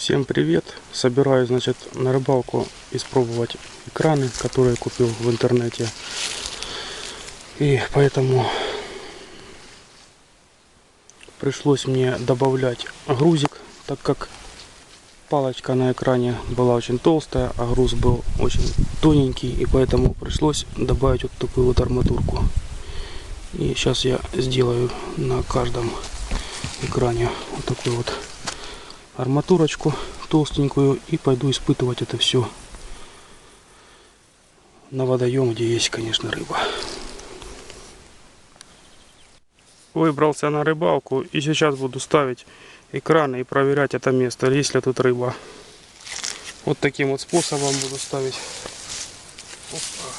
Всем привет! Собираюсь, значит, на рыбалку испробовать экраны, которые купил в интернете. И поэтому пришлось мне добавлять грузик, так как палочка на экране была очень толстая, а груз был очень тоненький, и поэтому пришлось добавить вот такую вот арматурку. И сейчас я сделаю на каждом экране вот такую вот арматурочку толстенькую и пойду испытывать это все на водоем, где есть, конечно, рыба. Выбрался на рыбалку и сейчас буду ставить экраны и проверять это место, есть ли тут рыба. Вот таким вот способом буду ставить. Опа.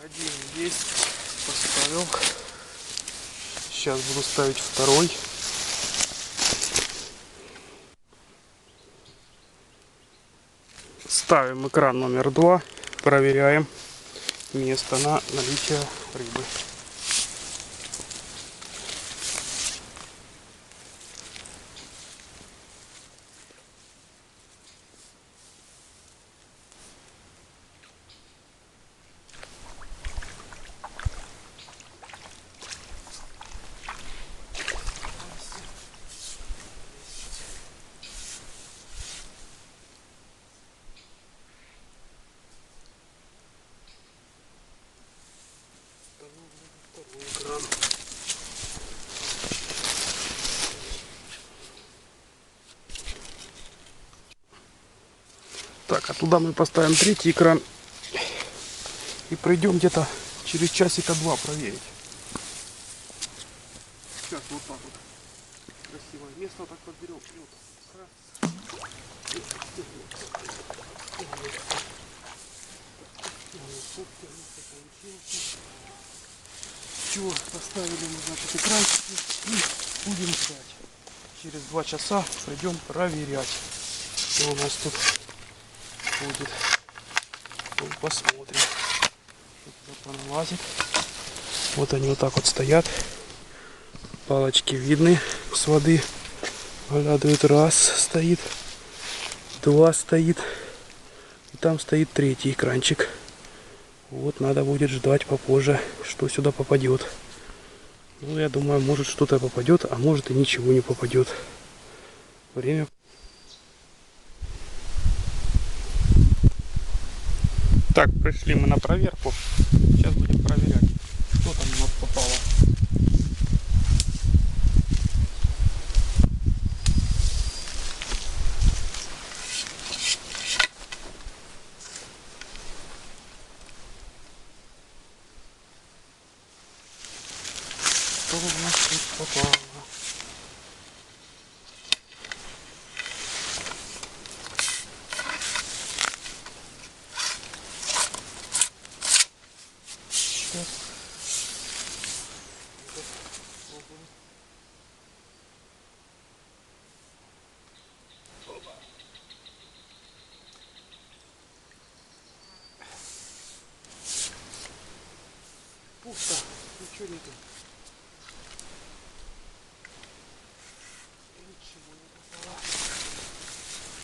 Один есть, поставил. Сейчас буду ставить второй. Ставим экран номер 2, проверяем место на наличие рыбы. Второй экран. Так, а туда мы поставим третий экран и пройдем где-то через часика-два проверить. Сейчас вот так вот красивое место так подберем. Все, поставили мы, значит, экранчики и будем ждать. Через 2 часа придем проверять, что у нас тут будет. Ну, посмотрим. Что-то налазит. Вот они вот так вот стоят. Палочки видны с воды. Выглядывает, раз стоит, 2 стоит. И там стоит третий экранчик. Вот надо будет ждать попозже, что сюда попадет. Ну, я думаю, может что-то попадет, а может и ничего не попадет. Время. Так, пришли мы на проверку. Сейчас будем проверять, что там у нас попало. Что у нас тут попало? Пусто, ничего нету. Ничего не попало.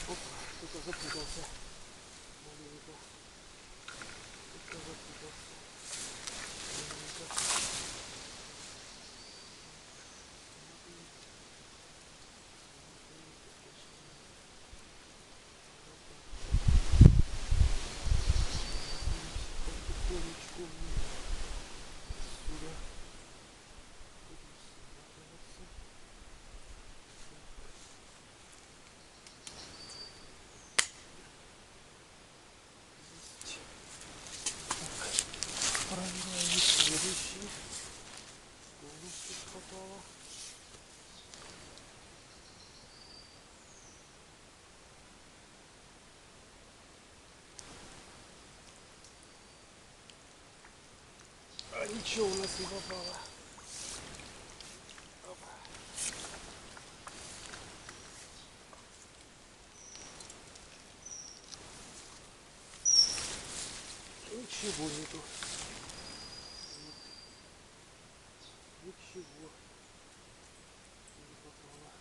Опа, кто-то запутался. Маленько. Кто-то запутался. Маленько. Проверяю следующий. Что у нас тут попало? А ничего у нас не попало. Ничего нету. Ничего. Не попало.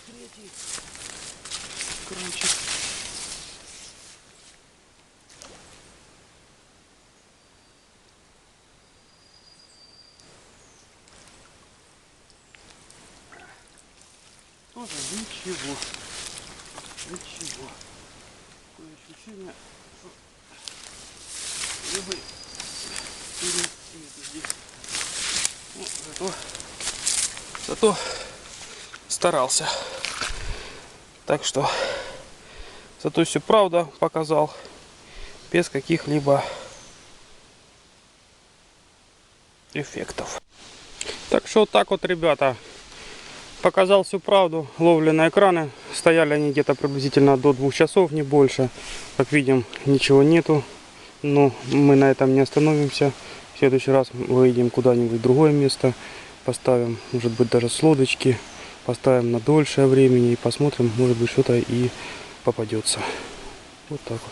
Третий кранчик. Тоже ничего. Ничего. Такое ощущение, что рыбы нету здесь. Ну, зато старался. Так что зато все правда показал. Без каких-либо эффектов. Так что вот так вот, ребята. Показал всю правду. Ловли на экраны. Стояли они где-то приблизительно до 2 часов, не больше. Как видим, ничего нету. Но мы на этом не остановимся. В следующий раз выйдем куда-нибудь в другое место. Поставим, может быть, даже с лодочки. Поставим на дольшее времени и посмотрим, может быть, что-то и попадется. Вот так вот.